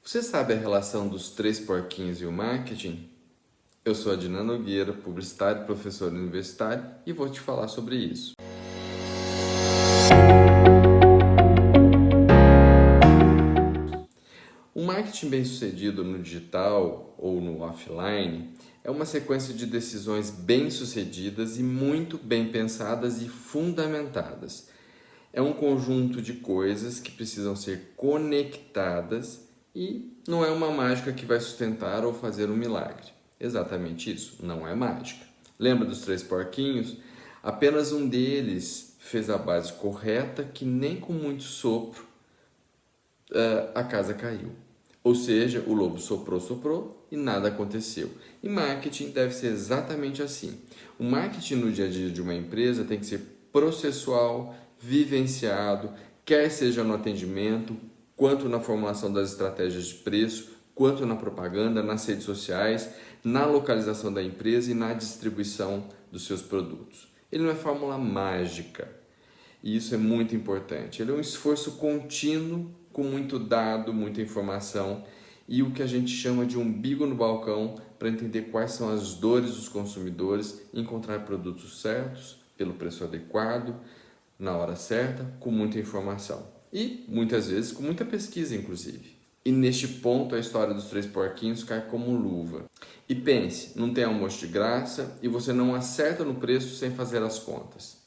Você sabe a relação dos três porquinhos e o marketing? Eu sou Adnan Nogueira, publicitário e professor universitário, e vou te falar sobre isso. O marketing bem-sucedido no digital ou no offline é uma sequência de decisões bem-sucedidas e muito bem pensadas e fundamentadas. É um conjunto de coisas que precisam ser conectadas e não é uma mágica que vai sustentar ou fazer um milagre. Exatamente isso, não é mágica. Lembra dos três porquinhos? Apenas um deles fez a base correta que nem com muito sopro a casa caiu. Ou seja, o lobo soprou e nada aconteceu. E marketing deve ser exatamente assim. O marketing no dia a dia de uma empresa tem que ser processual, vivenciado, quer seja no atendimento, quanto na formulação das estratégias de preço, quanto na propaganda, nas redes sociais, na localização da empresa e na distribuição dos seus produtos. Ele não é fórmula mágica. E isso é muito importante. Ele é um esforço contínuo, com muito dado, muita informação e o que a gente chama de umbigo no balcão para entender quais são as dores dos consumidores, encontrar produtos certos, pelo preço adequado, na hora certa, com muita informação. E, muitas vezes, com muita pesquisa, inclusive. E neste ponto, a história dos três porquinhos cai como luva. E pense, não tem almoço de graça e você não acerta no preço sem fazer as contas.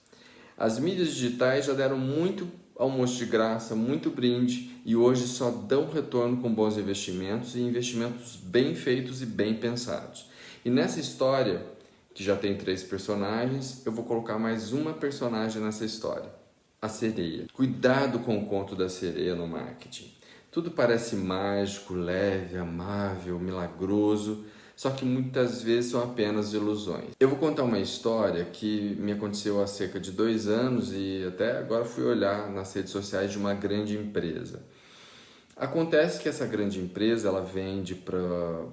As mídias digitais já deram muito almoço de graça, muito brinde e hoje só dão retorno com bons investimentos e investimentos bem feitos e bem pensados. E nessa história, que já tem três personagens, eu vou colocar mais uma personagem nessa história, a sereia. Cuidado com o conto da sereia no marketing. Tudo parece mágico, leve, amável, milagroso, só que muitas vezes são apenas ilusões. Eu vou contar uma história que me aconteceu há cerca de 2 anos e até agora fui olhar nas redes sociais de uma grande empresa. Acontece que essa grande empresa ela vende para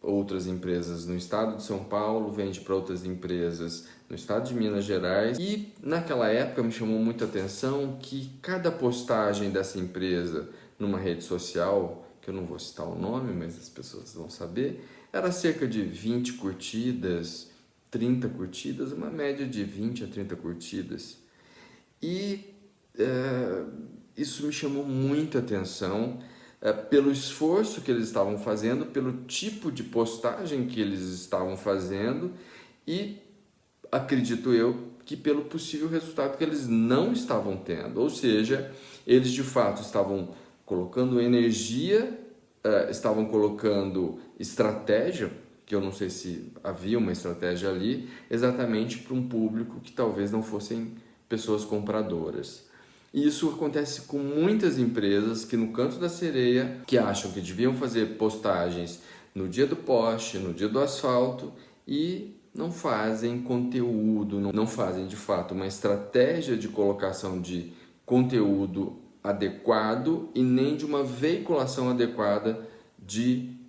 outras empresas no estado de São Paulo, vende para outras empresas no estado de Minas Gerais e naquela época me chamou muita atenção que cada postagem dessa empresa numa rede social, que eu não vou citar o nome, mas as pessoas vão saber, era cerca de 20 curtidas, 30 curtidas, uma média de 20 a 30 curtidas. E isso me chamou muita atenção pelo esforço que eles estavam fazendo, pelo tipo de postagem que eles estavam fazendo e, acredito eu, que pelo possível resultado que eles não estavam tendo. Ou seja, eles de fato estavam colocando energia, estavam colocando estratégia, que eu não sei se havia uma estratégia ali, exatamente para um público que talvez não fossem pessoas compradoras. E isso acontece com muitas empresas que no canto da sereia, que acham que deviam fazer postagens no dia do poste, no dia do asfalto e não fazem conteúdo, não fazem de fato uma estratégia de colocação de conteúdo adequado e nem de uma veiculação adequada de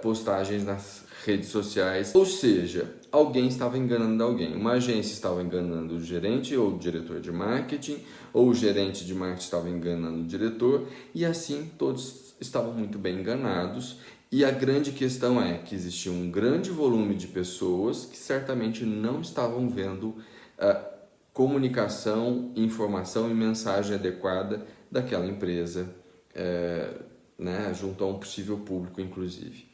postagens nas redes sociais. Ou seja, alguém estava enganando alguém. Uma agência estava enganando o gerente ou o diretor de marketing, ou o gerente de marketing estava enganando o diretor, e assim todos estavam muito bem enganados. E a grande questão é que existia um grande volume de pessoas que certamente não estavam vendo comunicação, informação e mensagem adequada daquela empresa, junto a um possível público, inclusive.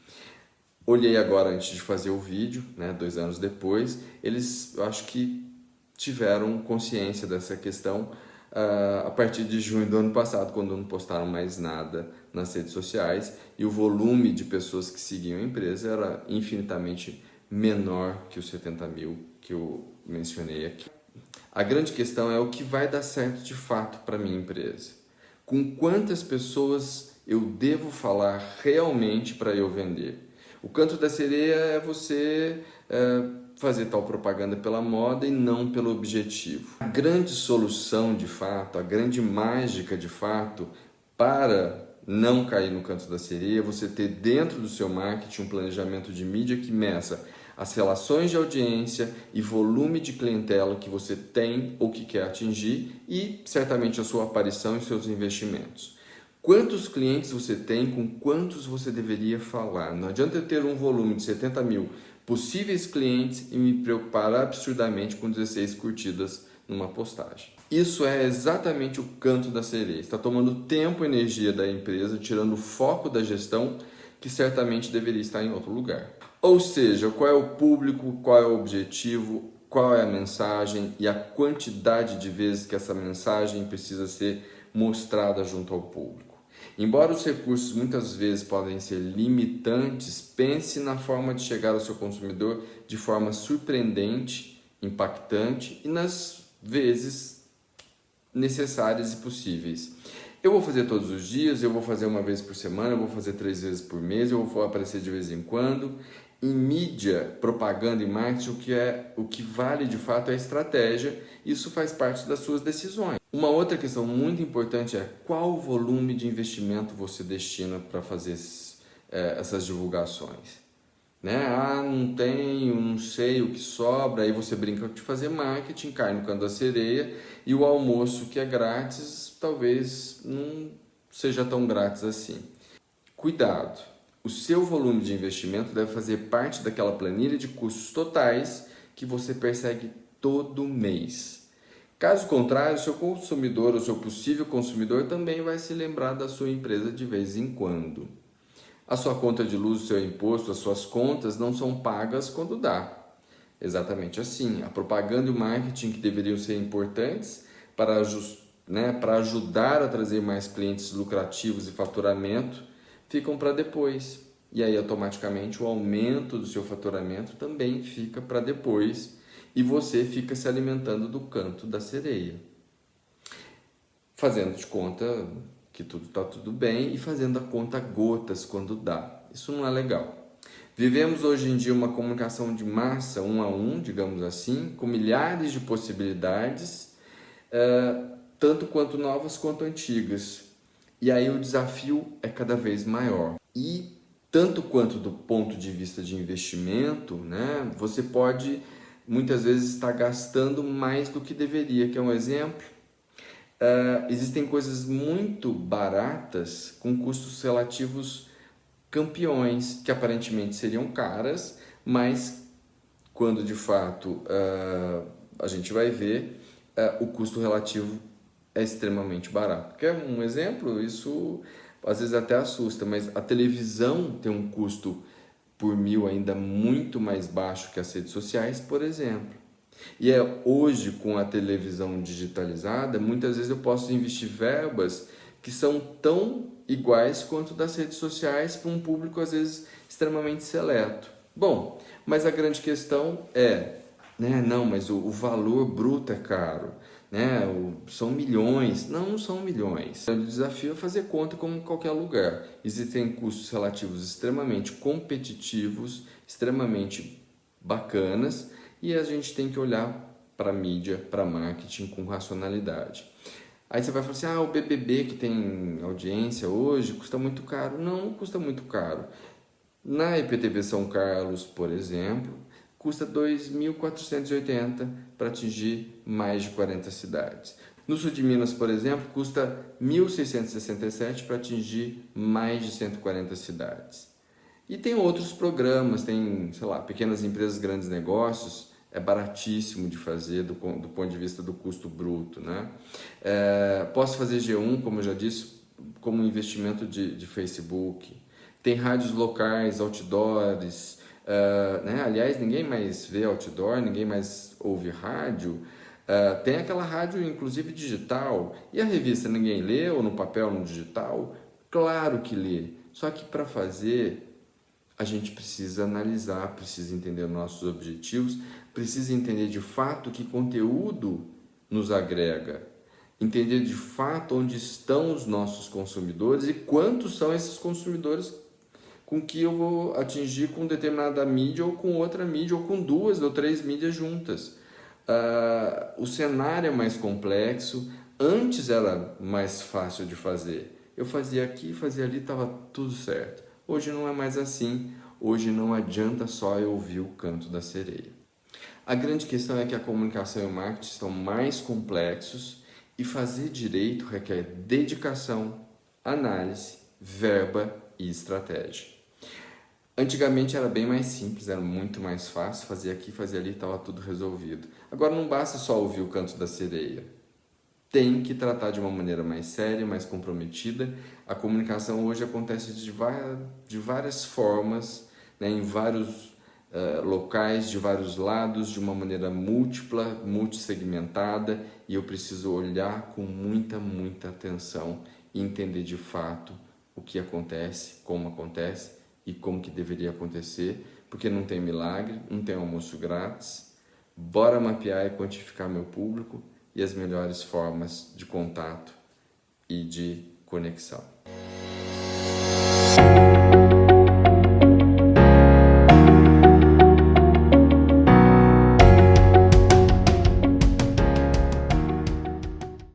Olhei agora antes de fazer o vídeo, 2 anos depois, eles, eu acho que tiveram consciência dessa questão a partir de junho do ano passado, quando não postaram mais nada nas redes sociais e o volume de pessoas que seguiam a empresa era infinitamente menor que os 70 mil que eu mencionei aqui. A grande questão é o que vai dar certo de fato para a minha empresa. Com quantas pessoas eu devo falar realmente para eu vender? O canto da sereia é você fazer tal propaganda pela moda e não pelo objetivo. A grande solução de fato, a grande mágica de fato para não cair no canto da sereia é você ter dentro do seu marketing um planejamento de mídia que meça as relações de audiência e volume de clientela que você tem ou que quer atingir e certamente a sua aparição e seus investimentos. Quantos clientes você tem, com quantos você deveria falar? Não adianta eu ter um volume de 70 mil possíveis clientes e me preocupar absurdamente com 16 curtidas numa postagem. Isso é exatamente o canto da sereia. Está tomando tempo e energia da empresa, tirando o foco da gestão, que certamente deveria estar em outro lugar. Ou seja, qual é o público, qual é o objetivo, qual é a mensagem e a quantidade de vezes que essa mensagem precisa ser mostrada junto ao público. Embora os recursos muitas vezes podem ser limitantes, pense na forma de chegar ao seu consumidor de forma surpreendente, impactante e nas vezes necessárias e possíveis. Eu vou fazer todos os dias, eu vou fazer uma vez por semana, eu vou fazer 3 vezes por mês, eu vou aparecer de vez em quando. Em mídia, propaganda e marketing, o que vale de fato é a estratégia. Isso faz parte das suas decisões. Uma outra questão muito importante é qual volume de investimento você destina para fazer essas divulgações. Né? Ah, não tenho, não sei o que sobra, aí você brinca de fazer marketing, cai no canto da sereia, e o almoço que é grátis talvez não seja tão grátis assim. Cuidado, o seu volume de investimento deve fazer parte daquela planilha de custos totais que você persegue todo mês. Caso contrário, seu consumidor ou seu possível consumidor também vai se lembrar da sua empresa de vez em quando. A sua conta de luz, o seu imposto, as suas contas não são pagas quando dá. Exatamente assim. A propaganda e o marketing que deveriam ser importantes para ajudar a trazer mais clientes lucrativos e faturamento ficam para depois. E aí automaticamente o aumento do seu faturamento também fica para depois e você fica se alimentando do canto da sereia. Fazendo de conta que tudo está tudo bem e fazendo a conta gotas quando dá. Isso não é legal. Vivemos hoje em dia uma comunicação de massa, 1 a 1, digamos assim, com milhares de possibilidades, tanto quanto novas quanto antigas. E aí o desafio é cada vez maior. E tanto quanto do ponto de vista de investimento, né, você pode muitas vezes estar gastando mais do que deveria. Quer um exemplo? Existem coisas muito baratas com custos relativos campeões, que aparentemente seriam caras, mas quando de fato a gente vai ver, o custo relativo é extremamente barato. Quer um exemplo? Isso às vezes até assusta, mas a televisão tem um custo por mil ainda muito mais baixo que as redes sociais, por exemplo. E hoje, com a televisão digitalizada, muitas vezes eu posso investir verbas que são tão iguais quanto das redes sociais para um público às vezes extremamente seleto. Bom, mas a grande questão é, não, mas o valor bruto é caro, são milhões. Não são milhões. O desafio é fazer conta como em qualquer lugar. Existem custos relativos extremamente competitivos, extremamente bacanas, e a gente tem que olhar para mídia, para marketing com racionalidade. Aí você vai falar assim, o BBB que tem audiência hoje custa muito caro. Não custa muito caro. Na IPTV São Carlos, por exemplo, custa 2.480 para atingir mais de 40 cidades. No sul de Minas, por exemplo, custa 1.667 para atingir mais de 140 cidades. E tem outros programas, tem, pequenas empresas, grandes negócios, é baratíssimo de fazer do ponto de vista do custo bruto, né? Posso fazer G1, como eu já disse, como investimento de Facebook. Tem rádios locais, outdoors, aliás, ninguém mais vê outdoor, ninguém mais ouve rádio. Tem aquela rádio, inclusive, digital. E a revista ninguém lê, ou no papel, ou no digital? Claro que lê. Só que para fazer, a gente precisa analisar, precisa entender nossos objetivos, precisa entender de fato que conteúdo nos agrega, entender de fato onde estão os nossos consumidores e quantos são esses consumidores com que eu vou atingir com determinada mídia ou com outra mídia ou com 2 ou 3 mídias juntas. O cenário é mais complexo, antes era mais fácil de fazer. Eu fazia aqui, fazia ali, estava tudo certo. Hoje não é mais assim, hoje não adianta só eu ouvir o canto da sereia. A grande questão é que a comunicação e o marketing estão mais complexos e fazer direito requer dedicação, análise, verba e estratégia. Antigamente era bem mais simples, era muito mais fácil, fazia aqui, fazia ali, estava tudo resolvido. Agora não basta só ouvir o canto da sereia. Tem que tratar de uma maneira mais séria, mais comprometida. A comunicação hoje acontece de várias formas, né, em vários locais, de vários lados, de uma maneira múltipla, multissegmentada, e eu preciso olhar com muita atenção e entender de fato o que acontece, como acontece e como que deveria acontecer, porque não tem milagre, não tem almoço grátis. Bora mapear e quantificar meu público e as melhores formas de contato e de conexão.